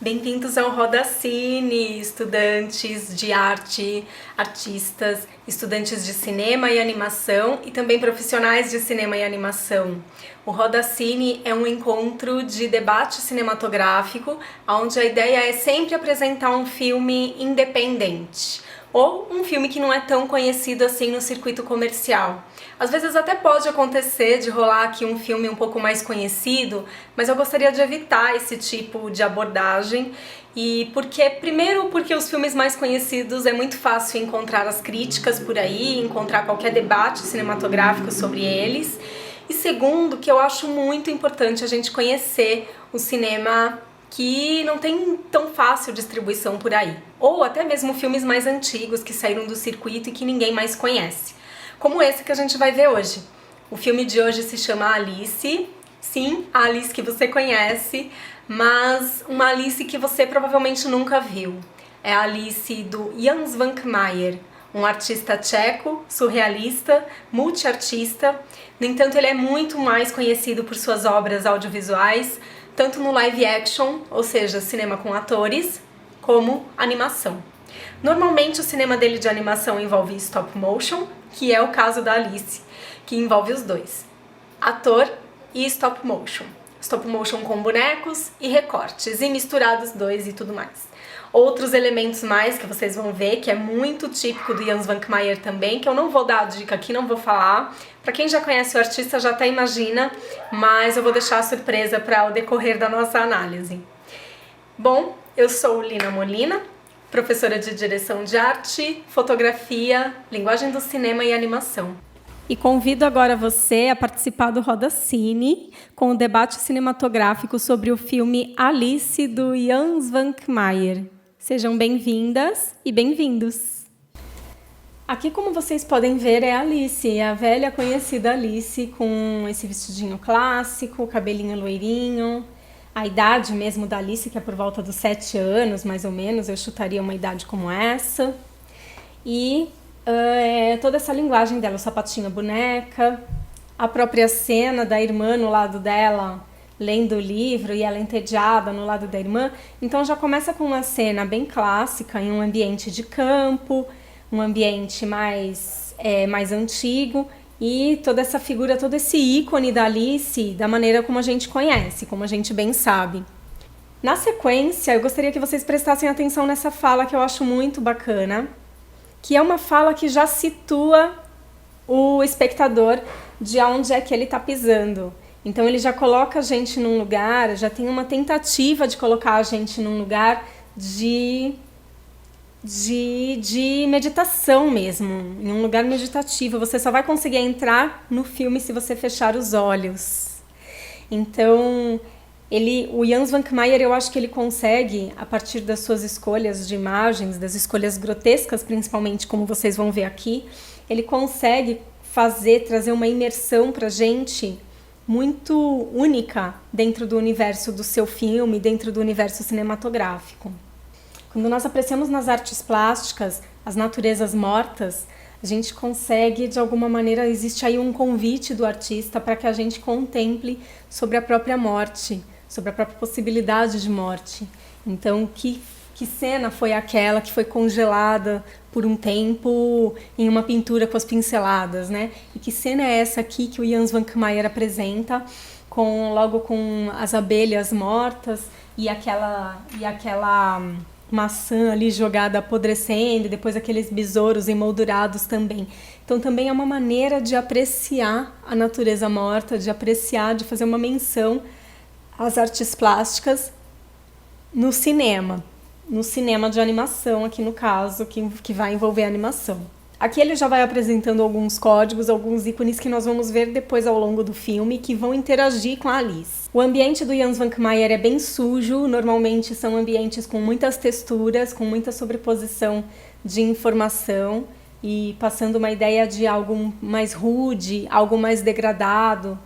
Bem-vindos ao Roda Cine, estudantes de arte, artistas, estudantes de cinema e animação e também profissionais de cinema e animação. O Roda Cine é um encontro de debate cinematográfico, onde a ideia é sempre apresentar um filme independente ou um filme que não é tão conhecido assim no circuito comercial. Às vezes até pode acontecer de rolar aqui um filme um pouco mais conhecido, mas eu gostaria de evitar esse tipo de abordagem. E primeiro porque os filmes mais conhecidos é muito fácil encontrar as críticas por aí, encontrar qualquer debate cinematográfico sobre eles. E segundo, que eu acho muito importante a gente conhecer o cinema que não tem tão fácil distribuição por aí. Ou até mesmo filmes mais antigos que saíram do circuito e que ninguém mais conhece. Como esse que a gente vai ver hoje. O filme de hoje se chama Alice. Sim, a Alice que você conhece, mas uma Alice que você provavelmente nunca viu. É a Alice do Jan Svankmajer, um artista tcheco, surrealista, multiartista. No entanto, ele é muito mais conhecido por suas obras audiovisuais, tanto no live action, ou seja, cinema com atores, como animação. Normalmente o cinema dele de animação envolve stop motion, que é o caso da Alice, que envolve os dois, ator e stop motion. Stop motion com bonecos e recortes, e misturados dois e tudo mais. Outros elementos mais que vocês vão ver, que é muito típico do Jan Svankmajer também, que eu não vou dar a dica aqui, não vou falar. Para quem já conhece o artista já até imagina, mas eu vou deixar a surpresa para o decorrer da nossa análise. Bom, eu sou Lina Molina, professora de direção de arte, fotografia, linguagem do cinema e animação. E convido agora você a participar do Roda Cine com o debate cinematográfico sobre o filme Alice do Jan Svankmajer. Sejam bem-vindas e bem-vindos. Aqui, como vocês podem ver, é a Alice, a velha conhecida Alice, com esse vestidinho clássico, cabelinho loirinho, a idade mesmo da Alice, que é por volta dos 7 anos, mais ou menos, eu chutaria uma idade como essa. E toda essa linguagem dela, o sapatinho, a boneca, a própria cena da irmã no lado dela, lendo o livro, e ela entediada no lado da irmã. Então já começa com uma cena bem clássica, em um ambiente de campo, um ambiente mais antigo, e toda essa figura, todo esse ícone da Alice, da maneira como a gente conhece, como a gente bem sabe. Na sequência, eu gostaria que vocês prestassem atenção nessa fala que eu acho muito bacana, que é uma fala que já situa o espectador de onde é que ele está pisando. Então ele já coloca a gente num lugar, já tem uma tentativa de colocar a gente num lugar de meditação mesmo, em um lugar meditativo. Você só vai conseguir entrar no filme se você fechar os olhos. Então, o Jan Svankmajer, eu acho que ele consegue, a partir das suas escolhas de imagens, das escolhas grotescas, principalmente, como vocês vão ver aqui, ele consegue trazer uma imersão pra gente muito única dentro do universo do seu filme, dentro do universo cinematográfico. Quando nós apreciamos nas artes plásticas as naturezas mortas, a gente consegue, de alguma maneira, existe aí um convite do artista para que a gente contemple sobre a própria morte, sobre a própria possibilidade de morte. Então, que cena foi aquela que foi congelada por um tempo em uma pintura com as pinceladas, né? E que cena é essa aqui que o Jan Svankmajer apresenta, logo com as abelhas mortas e aquela maçã ali jogada apodrecendo, e depois aqueles besouros emoldurados também. Então também é uma maneira de apreciar a natureza morta, de fazer uma menção às artes plásticas no cinema de animação, aqui no caso, que vai envolver a animação. Aqui ele já vai apresentando alguns códigos, alguns ícones que nós vamos ver depois ao longo do filme, que vão interagir com a Alice. O ambiente do Jan Svankmajer é bem sujo, normalmente são ambientes com muitas texturas, com muita sobreposição de informação, e passando uma ideia de algo mais rude, algo mais degradado,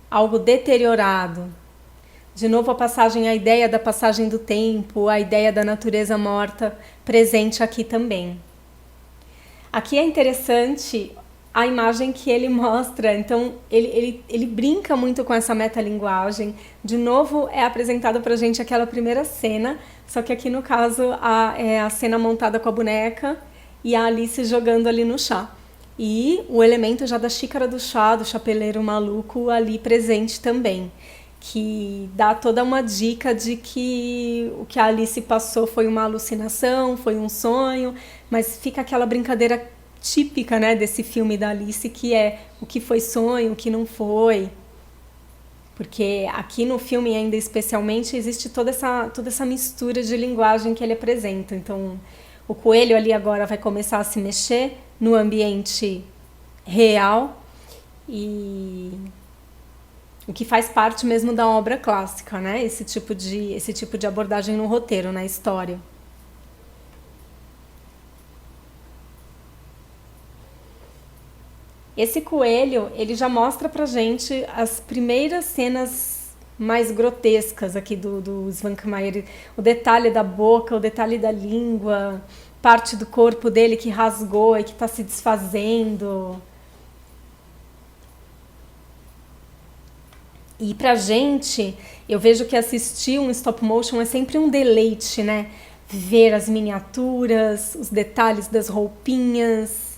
algo deteriorado. De novo a ideia da passagem do tempo, a ideia da natureza morta presente aqui também. Aqui é interessante a imagem que ele mostra. Então, ele brinca muito com essa metalinguagem. De novo, é apresentado pra gente aquela primeira cena, só que aqui no caso é a cena montada com a boneca e a Alice jogando ali no chá. E o elemento já da xícara do chá, do chapeleiro maluco ali presente também, que dá toda uma dica de que o que a Alice passou foi uma alucinação, foi um sonho, mas fica aquela brincadeira típica, né, desse filme da Alice, que é o que foi sonho, o que não foi. Porque aqui no filme, ainda especialmente, existe toda essa mistura de linguagem que ele apresenta. Então, o coelho ali agora vai começar a se mexer no ambiente real, e o que faz parte mesmo da obra clássica, né? Esse tipo de abordagem no roteiro, na história. Esse coelho, ele já mostra pra gente as primeiras cenas mais grotescas aqui do Svankmajer. O detalhe da boca, o detalhe da língua, parte do corpo dele que rasgou e que está se desfazendo. E pra gente, eu vejo que assistir um stop motion é sempre um deleite, né? Ver as miniaturas, os detalhes das roupinhas.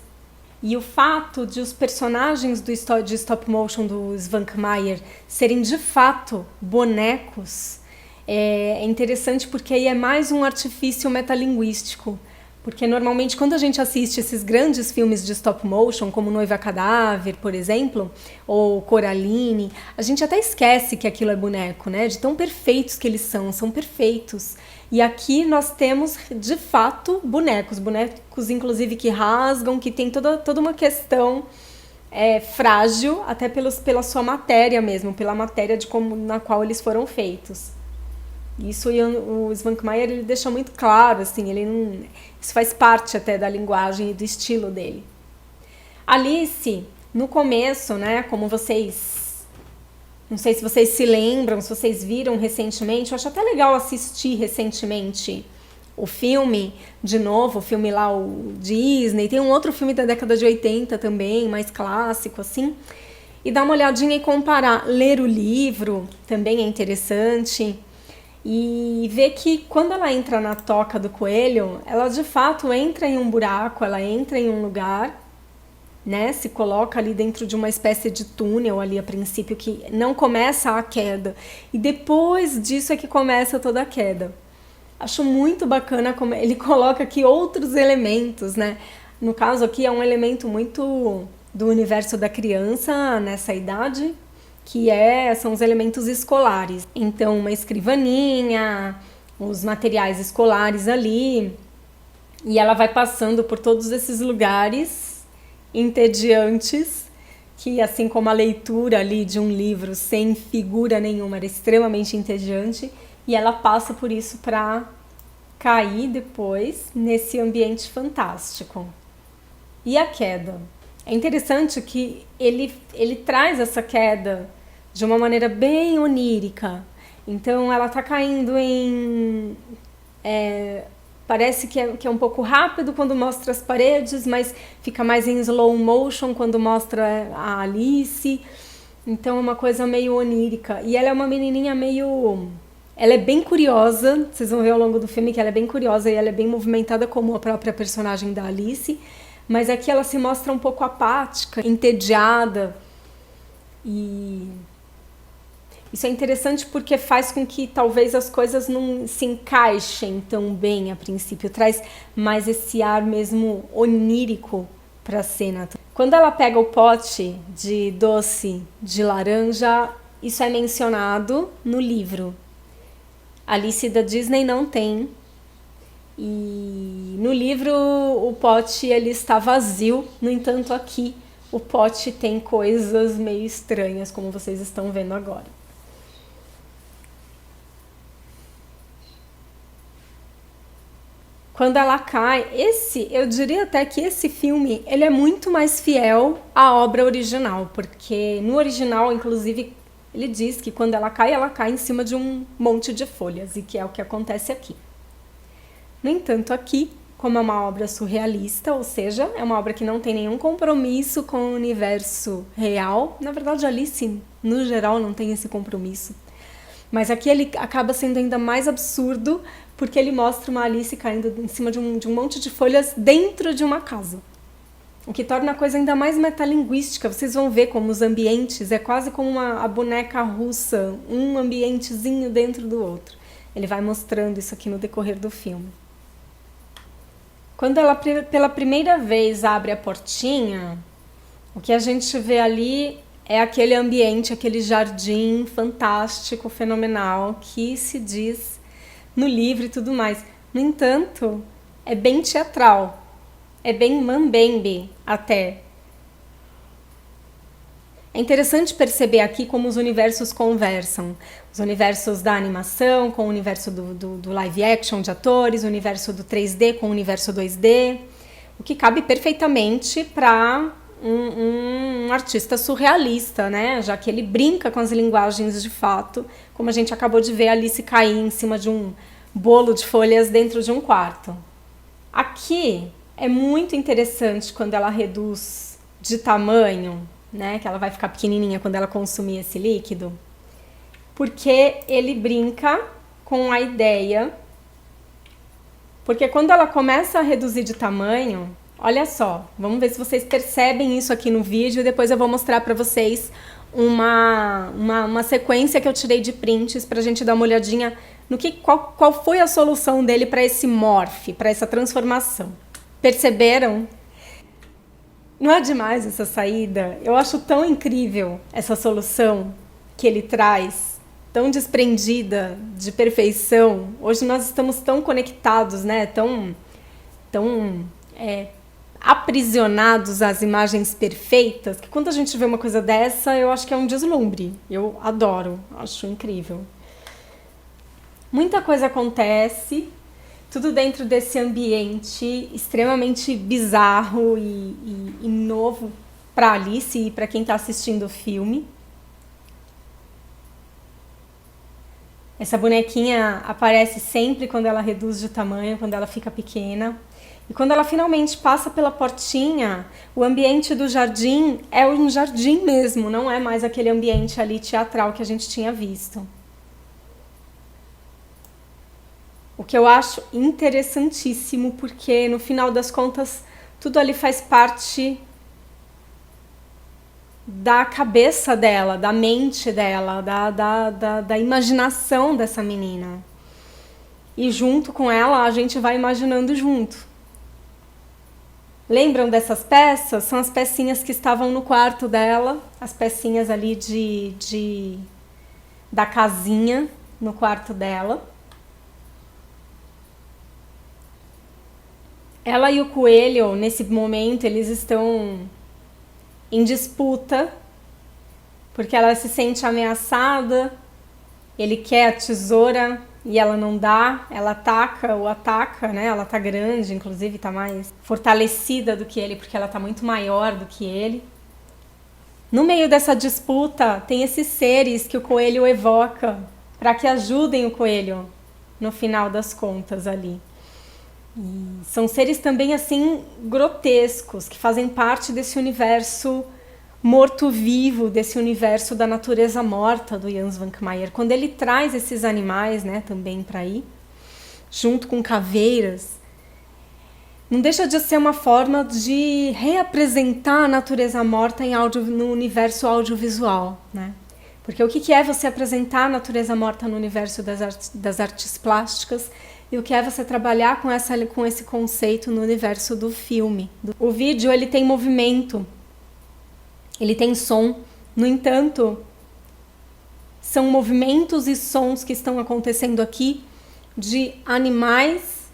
E o fato de os personagens de stop motion do Svankmajer serem de fato bonecos é interessante, porque aí é mais um artifício metalinguístico. Porque normalmente quando a gente assiste esses grandes filmes de stop motion, como Noiva Cadáver, por exemplo, ou Coraline, a gente até esquece que aquilo é boneco, né? De tão perfeitos que eles são perfeitos. E aqui nós temos, de fato, bonecos inclusive que rasgam, que tem toda uma questão frágil, até pela sua matéria mesmo, pela matéria na qual eles foram feitos. Isso o Svankmajer ele deixa muito claro, assim, isso faz parte até da linguagem e do estilo dele. Alice, no começo, né, como não sei se vocês se lembram, se vocês viram recentemente, eu acho até legal assistir recentemente o filme, de novo, o filme lá, o Disney, tem um outro filme da década de 80 também, mais clássico, assim, e dar uma olhadinha e comparar. Ler o livro também é interessante. E ver que quando ela entra na toca do coelho, ela de fato entra em um buraco, ela entra em um lugar, né? Se coloca ali dentro de uma espécie de túnel ali a princípio, que não começa a queda. E depois disso é que começa toda a queda. Acho muito bacana como ele coloca aqui outros elementos, né? No caso aqui é um elemento muito do universo da criança nessa idade, que são os elementos escolares. Então, uma escrivaninha, os materiais escolares ali, e ela vai passando por todos esses lugares entediantes, que assim como a leitura ali de um livro sem figura nenhuma era extremamente entediante, e ela passa por isso para cair depois nesse ambiente fantástico. E a queda? É interessante que ele traz essa queda de uma maneira bem onírica. Então ela tá caindo em... parece que é um pouco rápido quando mostra as paredes, mas fica mais em slow motion quando mostra a Alice. Então é uma coisa meio onírica. E ela é uma menininha meio... Ela é bem curiosa, vocês vão ver ao longo do filme que ela é bem curiosa e ela é bem movimentada como a própria personagem da Alice. Mas aqui ela se mostra um pouco apática, entediada. E isso é interessante porque faz com que talvez as coisas não se encaixem tão bem a princípio. Traz mais esse ar mesmo onírico para a cena. Quando ela pega o pote de doce de laranja, isso é mencionado no livro. Alice da Disney não tem. E no livro o pote ele está vazio, no entanto aqui o pote tem coisas meio estranhas, como vocês estão vendo agora. Quando ela cai, eu diria até que esse filme ele é muito mais fiel à obra original, porque no original, inclusive, ele diz que quando ela cai em cima de um monte de folhas, e que é o que acontece aqui. No entanto, aqui, como é uma obra surrealista, ou seja, é uma obra que não tem nenhum compromisso com o universo real. Na verdade, Alice, no geral, não tem esse compromisso. Mas aqui ele acaba sendo ainda mais absurdo, porque ele mostra uma Alice caindo em cima de um monte de folhas dentro de uma casa. O que torna a coisa ainda mais metalinguística. Vocês vão ver como os ambientes é quase como a boneca russa, um ambientezinho dentro do outro. Ele vai mostrando isso aqui no decorrer do filme. Quando ela pela primeira vez abre a portinha, o que a gente vê ali é aquele ambiente, aquele jardim fantástico, fenomenal, que se diz no livro e tudo mais. No entanto, é bem teatral, é bem mambembe até. É interessante perceber aqui como os universos conversam. Os universos da animação com o universo do live action de atores, o universo do 3D com o universo 2D, o que cabe perfeitamente para um artista surrealista, né? Já que ele brinca com as linguagens de fato, como a gente acabou de ver Alice cair em cima de um bolo de folhas dentro de um quarto. Aqui é muito interessante quando ela reduz de tamanho, né? Que ela vai ficar pequenininha quando ela consumir esse líquido, porque ele brinca com a ideia, porque quando ela começa a reduzir de tamanho, olha só, vamos ver se vocês percebem isso aqui no vídeo e depois eu vou mostrar para vocês uma sequência que eu tirei de prints para a gente dar uma olhadinha no qual foi a solução dele para esse morph, para essa transformação. Perceberam? Não é demais essa saída? Eu acho tão incrível essa solução que ele traz, tão desprendida de perfeição. Hoje nós estamos tão conectados, né? Tão aprisionados às imagens perfeitas, que quando a gente vê uma coisa dessa, eu acho que é um deslumbre. Eu adoro, acho incrível. Muita coisa acontece, tudo dentro desse ambiente extremamente bizarro e novo para Alice e para quem está assistindo o filme. Essa bonequinha aparece sempre quando ela reduz de tamanho, quando ela fica pequena. E quando ela finalmente passa pela portinha, o ambiente do jardim é um jardim mesmo, não é mais aquele ambiente ali teatral que a gente tinha visto. O que eu acho interessantíssimo, porque no final das contas, tudo ali faz parte da cabeça dela, da mente dela, da imaginação dessa menina. E junto com ela, a gente vai imaginando junto. Lembram dessas peças? São as pecinhas que estavam no quarto dela, as pecinhas ali da casinha no quarto dela. Ela e o coelho, nesse momento, eles estão em disputa, porque ela se sente ameaçada, ele quer a tesoura e ela não dá, ela ataca, né? Ela tá grande, inclusive tá mais fortalecida do que ele, porque ela tá muito maior do que ele. No meio dessa disputa, tem esses seres que o coelho evoca para que ajudem o coelho no final das contas ali. E são seres também assim grotescos, que fazem parte desse universo morto-vivo, desse universo da natureza morta do Jan Svankmajer. Quando ele traz esses animais, né, também para aí, junto com caveiras, não deixa de ser uma forma de reapresentar a natureza morta no universo audiovisual, né? Porque o que é você apresentar a natureza morta no universo das artes plásticas e o que é você trabalhar com esse conceito no universo do filme. O vídeo ele tem movimento, ele tem som, no entanto, são movimentos e sons que estão acontecendo aqui de animais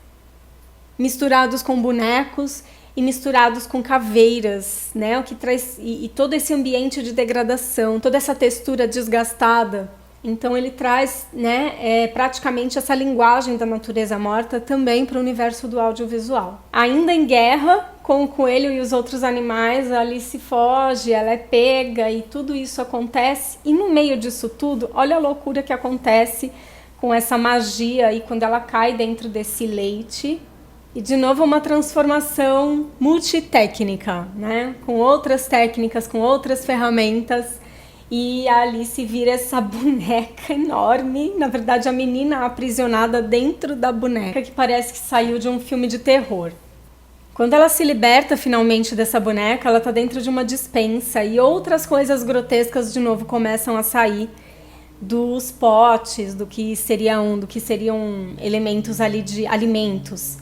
misturados com bonecos e misturados com caveiras, né? O que traz e todo esse ambiente de degradação, toda essa textura desgastada. Então ele traz, né, praticamente essa linguagem da natureza morta também para o universo do audiovisual. Ainda em guerra com o coelho e os outros animais, a Alice foge, ela é pega e tudo isso acontece. E no meio disso tudo, olha a loucura que acontece com essa magia e quando ela cai dentro desse leite, E de novo uma transformação multitécnica, né? Com outras técnicas, com outras ferramentas. E a Alice vira essa boneca enorme. Na verdade, a menina aprisionada dentro da boneca, que parece que saiu de um filme de terror. Quando ela se liberta finalmente dessa boneca, ela está dentro de uma despensa e outras coisas grotescas de novo começam a sair dos potes, do que seriam elementos ali de alimentos.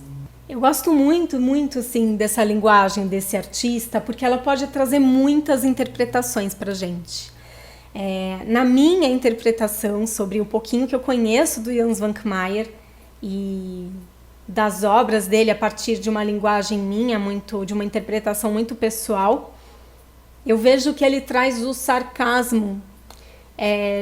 Eu gosto muito, muito, sim, dessa linguagem desse artista, porque ela pode trazer muitas interpretações pra gente. Na minha interpretação sobre o pouquinho que eu conheço do Jan Svankmajer e das obras dele a partir de uma linguagem minha, de uma interpretação muito pessoal, eu vejo que ele traz o sarcasmo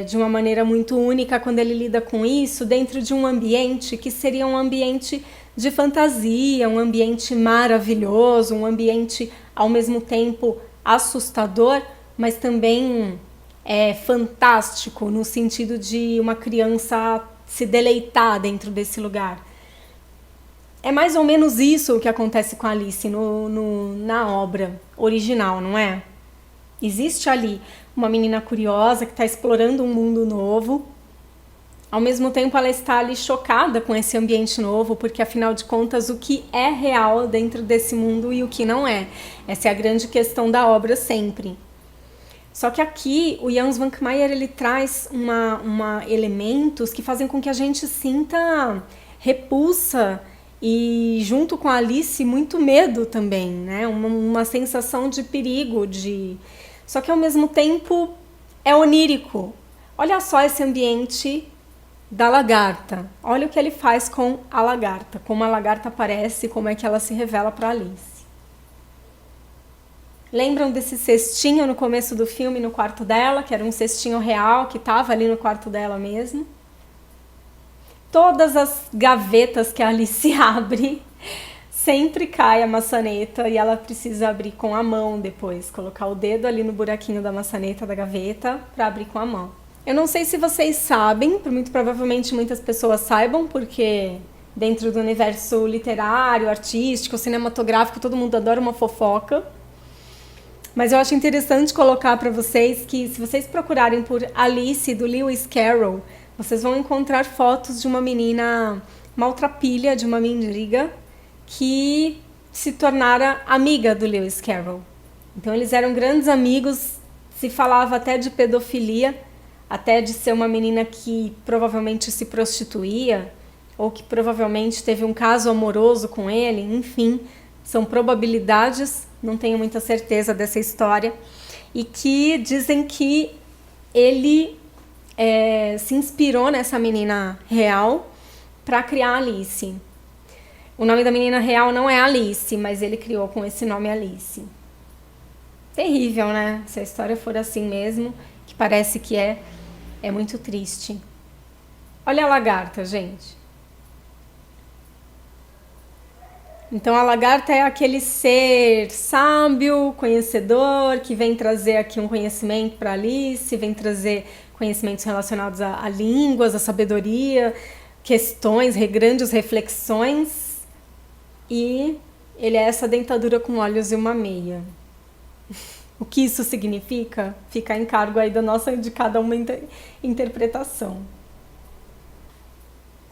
de uma maneira muito única quando ele lida com isso dentro de um ambiente que seria um ambiente de fantasia, um ambiente maravilhoso, um ambiente ao mesmo tempo assustador, mas também fantástico no sentido de uma criança se deleitar dentro desse lugar. É mais ou menos isso que acontece com a Alice na obra original, não é? Existe ali uma menina curiosa que está explorando um mundo novo. Ao mesmo tempo, ela está ali chocada com esse ambiente novo, porque afinal de contas, o que é real dentro desse mundo e o que não é. Essa é a grande questão da obra sempre. Só que aqui, o Jan Svankmajer, ele traz elementos que fazem com que a gente sinta repulsa e, junto com a Alice, muito medo também, né? Uma sensação de perigo, Só que ao mesmo tempo é onírico. Olha só esse ambiente da lagarta. Olha o que ele faz com a lagarta. Como a lagarta aparece, como é que ela se revela para Alice. Lembram desse cestinho no começo do filme no quarto dela? Que era um cestinho real que estava ali no quarto dela mesmo. Todas as gavetas que a Alice abre, sempre cai a maçaneta e ela precisa abrir com a mão depois, colocar o dedo ali no buraquinho da maçaneta da gaveta para abrir com a mão. Eu não sei se vocês sabem, muito provavelmente muitas pessoas saibam, porque dentro do universo literário, artístico, cinematográfico, todo mundo adora uma fofoca. Mas eu acho interessante colocar para vocês que, se vocês procurarem por Alice, do Lewis Carroll, vocês vão encontrar fotos de uma menina maltrapilha, de uma mendiga, que se tornara amiga do Lewis Carroll. Então eles eram grandes amigos, se falava até de pedofilia, até de ser uma menina que provavelmente se prostituía, ou que provavelmente teve um caso amoroso com ele, enfim, são probabilidades, não tenho muita certeza dessa história, e que dizem que ele se inspirou nessa menina real para criar a Alice. O nome da menina real não é Alice, mas ele criou com esse nome Alice. Terrível, né? Se a história for assim mesmo, que parece que é muito triste. Olha a lagarta, gente. Então a lagarta é aquele ser sábio, conhecedor, que vem trazer aqui um conhecimento para Alice, vem trazer conhecimentos relacionados a línguas, a sabedoria, questões, grandes reflexões. E ele é essa dentadura com olhos e uma meia. O que isso significa? Fica a encargo aí de cada uma interpretação.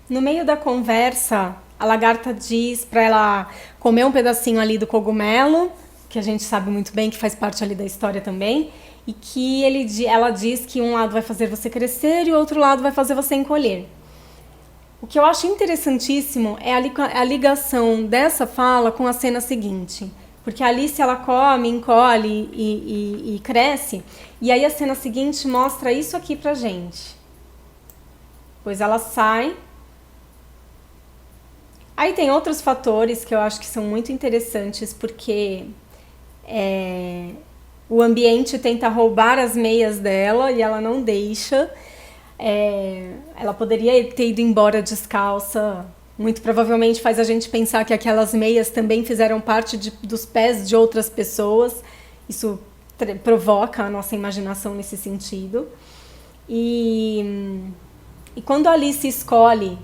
No meio da conversa, a lagarta diz para ela comer um pedacinho ali do cogumelo, que a gente sabe muito bem que faz parte ali da história também, e que ela diz que um lado vai fazer você crescer e o outro lado vai fazer você encolher. O que eu acho interessantíssimo é a ligação dessa fala com a cena seguinte. Porque a Alice, ela come, encolhe e cresce. E aí a cena seguinte mostra isso aqui pra gente. Pois ela sai. Aí tem outros fatores que eu acho que são muito interessantes, porque o ambiente tenta roubar as meias dela e ela não deixa. Ela poderia ter ido embora descalça. Muito provavelmente faz a gente pensar que aquelas meias também fizeram parte dos pés de outras pessoas. Isso provoca a nossa imaginação nesse sentido. E quando a Alice escolhe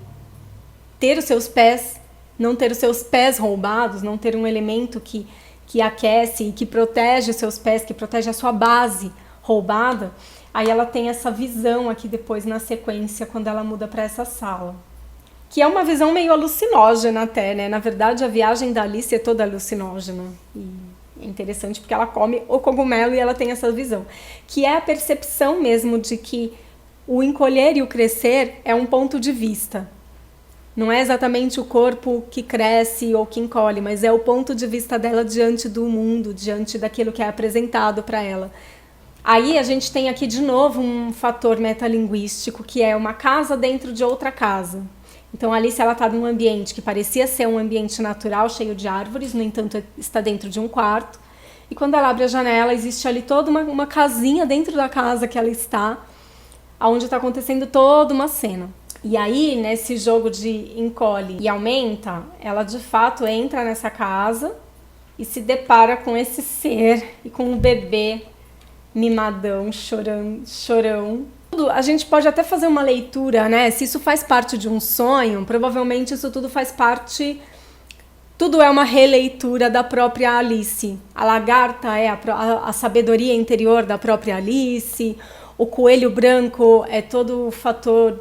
ter os seus pés não ter os seus pés roubados, não ter um elemento que aquece e que protege os seus pés, que protege a sua base roubada, aí ela tem essa visão aqui depois na sequência, quando ela muda para essa sala. Que é uma visão meio alucinógena até, né? Na verdade, a viagem da Alice é toda alucinógena. E é interessante porque ela come o cogumelo e ela tem essa visão. Que é a percepção mesmo de que o encolher e o crescer é um ponto de vista. Não é exatamente o corpo que cresce ou que encolhe, mas é o ponto de vista dela diante do mundo, diante daquilo que é apresentado para ela. Aí a gente tem aqui de novo um fator metalinguístico, que é uma casa dentro de outra casa. Então a Alice está num ambiente que parecia ser um ambiente natural, cheio de árvores, no entanto está dentro de um quarto. E quando ela abre a janela, existe ali toda uma casinha dentro da casa que ela está, onde está acontecendo toda uma cena. E aí, nesse jogo de encolhe e aumenta, ela de fato entra nessa casa e se depara com esse ser e com um bebê mimadão, chorão. A gente pode até fazer uma leitura, né? Se isso faz parte de um sonho, provavelmente isso tudo faz parte... Tudo é uma releitura da própria Alice. A lagarta é a sabedoria interior da própria Alice. O coelho branco é todo o fator...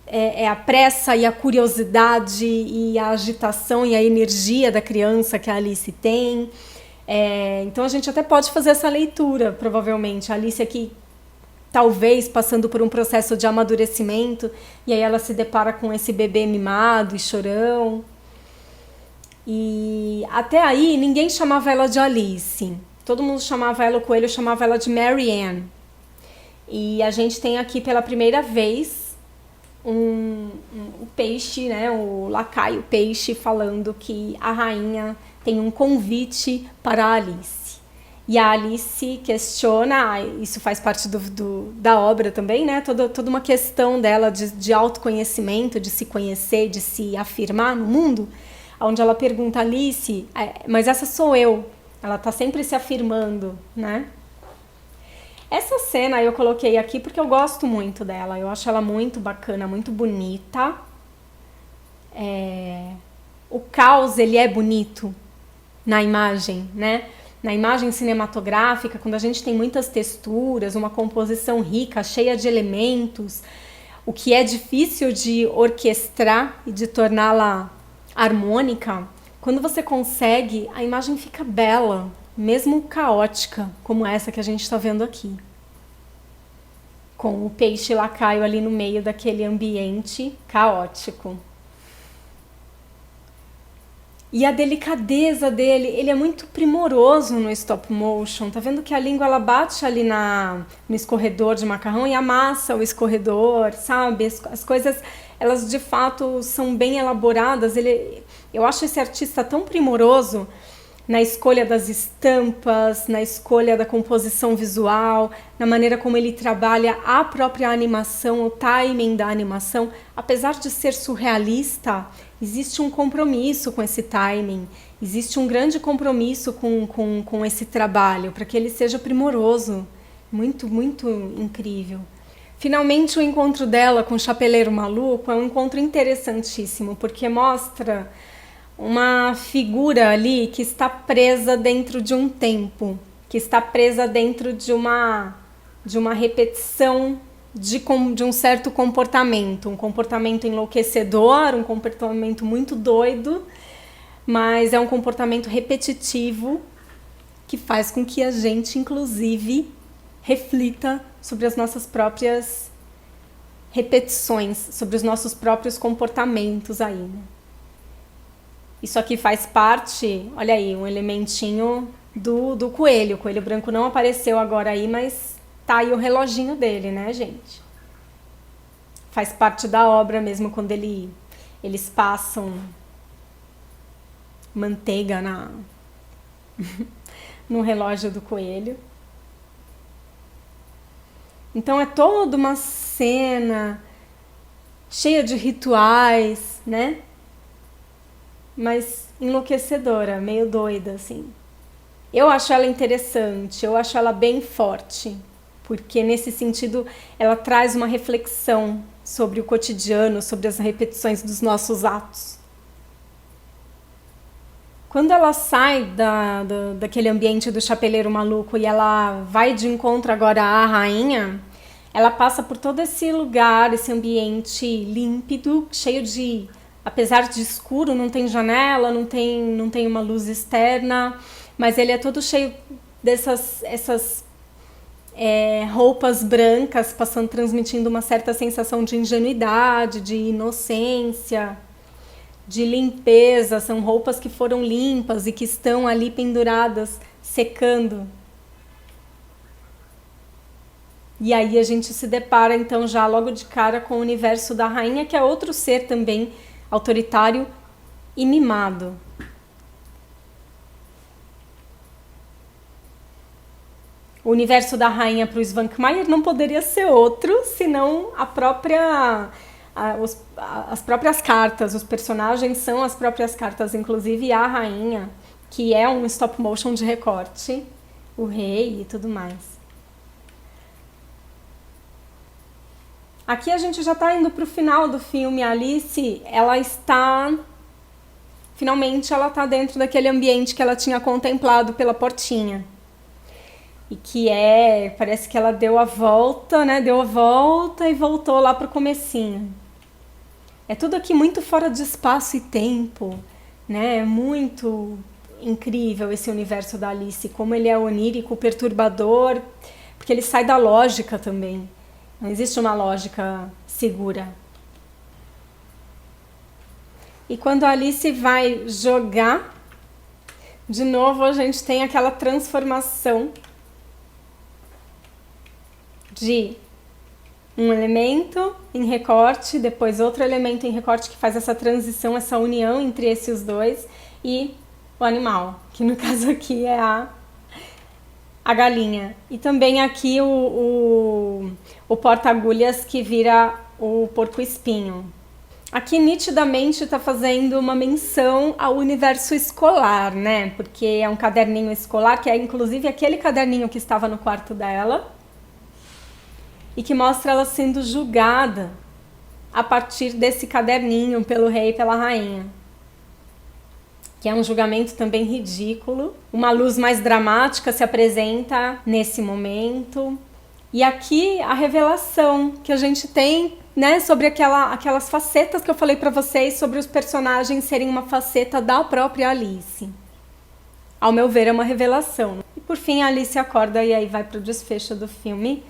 É a pressa e a curiosidade e a agitação e a energia da criança que a Alice tem. Então a gente até pode fazer essa leitura, provavelmente. A Alice aqui, talvez, passando por um processo de amadurecimento, e aí ela se depara com esse bebê mimado e chorão. E até aí ninguém chamava ela de Alice. Todo mundo chamava ela, o coelho chamava ela de Mary Ann. E a gente tem aqui pela primeira vez o peixe, né, o lacaio peixe, falando que a rainha tem um convite para a Alice. E a Alice questiona, isso faz parte da obra também, né, toda uma questão dela de autoconhecimento, de se conhecer, de se afirmar no mundo, onde ela pergunta a Alice, mas essa sou eu. Ela está sempre se afirmando, né? Essa cena eu coloquei aqui porque eu gosto muito dela. Eu acho ela muito bacana, muito bonita. O caos, ele é bonito na imagem, né? Na imagem cinematográfica, quando a gente tem muitas texturas, uma composição rica, cheia de elementos, o que é difícil de orquestrar e de torná-la harmônica, quando você consegue, a imagem fica bela, mesmo caótica, como essa que a gente está vendo aqui. Com o peixe lacaio ali no meio daquele ambiente caótico. E a delicadeza dele, ele é muito primoroso no stop motion. Tá vendo que a língua ela bate ali no escorredor de macarrão e amassa o escorredor, sabe? As coisas, elas de fato são bem elaboradas. Eu acho esse artista tão primoroso na escolha das estampas, na escolha da composição visual, na maneira como ele trabalha a própria animação, o timing da animação. Apesar de ser surrealista, existe um compromisso com esse timing, existe um grande compromisso com esse trabalho, para que ele seja primoroso, muito, muito incrível. Finalmente, o encontro dela com o Chapeleiro Maluco é um encontro interessantíssimo, porque mostra uma figura ali que está presa dentro de um tempo, que está presa dentro de uma repetição de um certo comportamento, um comportamento enlouquecedor, um comportamento muito doido, mas é um comportamento repetitivo que faz com que a gente, inclusive, reflita sobre as nossas próprias repetições, sobre os nossos próprios comportamentos aí, né? Isso aqui faz parte, olha aí, um elementinho do coelho. O coelho branco não apareceu agora aí, mas tá aí o reloginho dele, né, gente? Faz parte da obra mesmo, quando eles passam manteiga no relógio do coelho. Então é toda uma cena cheia de rituais, né? Mas enlouquecedora, meio doida, assim. Eu acho ela interessante, eu acho ela bem forte, porque nesse sentido ela traz uma reflexão sobre o cotidiano, sobre as repetições dos nossos atos. Quando ela sai daquele ambiente do chapeleiro maluco e ela vai de encontro agora à rainha, ela passa por todo esse lugar, esse ambiente límpido, cheio de... Apesar de escuro, não tem janela, não tem uma luz externa, mas ele é todo cheio essas roupas brancas, transmitindo uma certa sensação de ingenuidade, de inocência, de limpeza. São roupas que foram limpas e que estão ali penduradas, secando. E aí a gente se depara então já logo de cara com o universo da rainha, que é outro ser também autoritário e mimado. O universo da rainha para o Svankmajer não poderia ser outro, senão as próprias cartas. Os personagens são as próprias cartas, inclusive a rainha, que é um stop motion de recorte, o rei e tudo mais. Aqui a gente já está indo para o final do filme. A Alice, finalmente ela está dentro daquele ambiente que ela tinha contemplado pela portinha. E que parece que ela deu a volta, né? Deu a volta e voltou lá para o comecinho. É tudo aqui muito fora de espaço e tempo, né? É muito incrível esse universo da Alice, como ele é onírico, perturbador, porque ele sai da lógica também. Não existe uma lógica segura. E quando a Alice vai jogar, de novo a gente tem aquela transformação de um elemento em recorte, depois outro elemento em recorte que faz essa transição, essa união entre esses dois, e o animal, que no caso aqui é a galinha. E também aqui o porta-agulhas que vira o porco-espinho. Aqui nitidamente está fazendo uma menção ao universo escolar, né? Porque é um caderninho escolar, que é inclusive aquele caderninho que estava no quarto dela, e que mostra ela sendo julgada a partir desse caderninho pelo rei e pela rainha. Que é um julgamento também ridículo. Uma luz mais dramática se apresenta nesse momento. E aqui a revelação que a gente tem, né, sobre aquelas facetas que eu falei para vocês, sobre os personagens serem uma faceta da própria Alice. Ao meu ver, é uma revelação. E por fim a Alice acorda e aí vai para o desfecho do filme,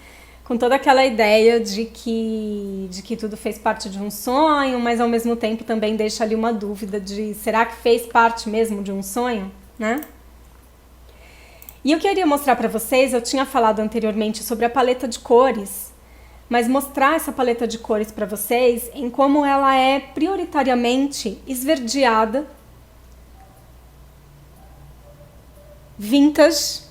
com toda aquela ideia de que tudo fez parte de um sonho, mas ao mesmo tempo também deixa ali uma dúvida de será que fez parte mesmo de um sonho, né? E eu queria mostrar para vocês, eu tinha falado anteriormente sobre a paleta de cores, mas mostrar essa paleta de cores para vocês em como ela é prioritariamente esverdeada, vintage.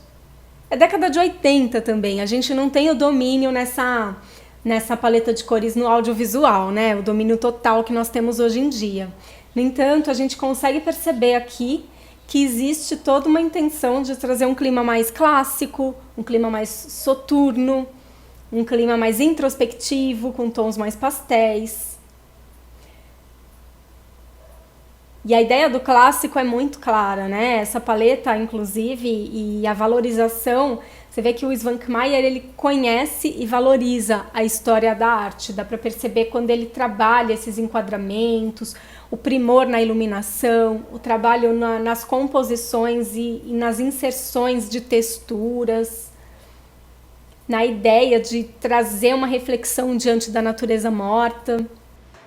É década de 80 também, a gente não tem o domínio nessa paleta de cores no audiovisual, né? O domínio total que nós temos hoje em dia. No entanto, a gente consegue perceber aqui que existe toda uma intenção de trazer um clima mais clássico, um clima mais soturno, um clima mais introspectivo, com tons mais pastéis. E a ideia do clássico é muito clara, né? Essa paleta, inclusive, e a valorização, você vê que o Svankmajer, ele conhece e valoriza a história da arte. Dá para perceber quando ele trabalha esses enquadramentos, o primor na iluminação, o trabalho nas composições e nas inserções de texturas, na ideia de trazer uma reflexão diante da natureza morta.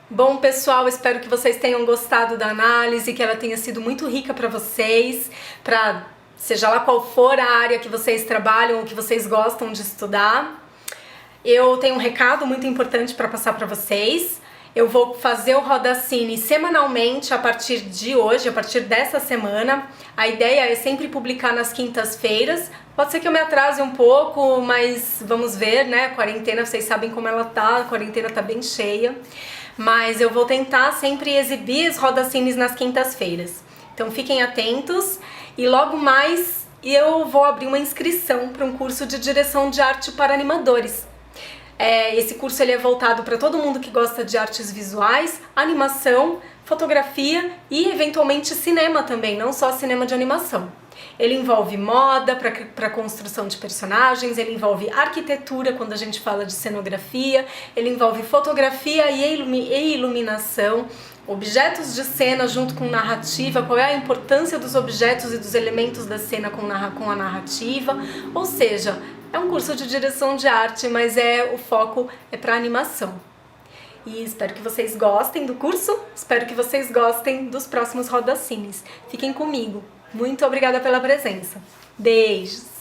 Bom, pessoal, espero que vocês tenham gostado da análise, que ela tenha sido muito rica para vocês, para seja lá qual for a área que vocês trabalham ou que vocês gostam de estudar. Eu tenho um recado muito importante para passar para vocês. Eu vou fazer o Roda Cine semanalmente a partir de hoje, a partir dessa semana. A ideia é sempre publicar nas quintas-feiras. Pode ser que eu me atrase um pouco, mas vamos ver, né? A quarentena, vocês sabem como ela tá, a quarentena tá bem cheia. Mas eu vou tentar sempre exibir os Roda Cines nas quintas-feiras. Então fiquem atentos e logo mais eu vou abrir uma inscrição para um curso de direção de arte para animadores. Esse curso ele é voltado para todo mundo que gosta de artes visuais, animação, fotografia e eventualmente cinema também, não só cinema de animação. Ele envolve moda para construção de personagens, ele envolve arquitetura quando a gente fala de cenografia, ele envolve fotografia e iluminação, objetos de cena junto com narrativa, qual é a importância dos objetos e dos elementos da cena com a narrativa, ou seja, é um curso de direção de arte, mas o foco é para animação. E espero que vocês gostem do curso, espero que vocês gostem dos próximos Roda Cines. Fiquem comigo. Muito obrigada pela presença. Beijos!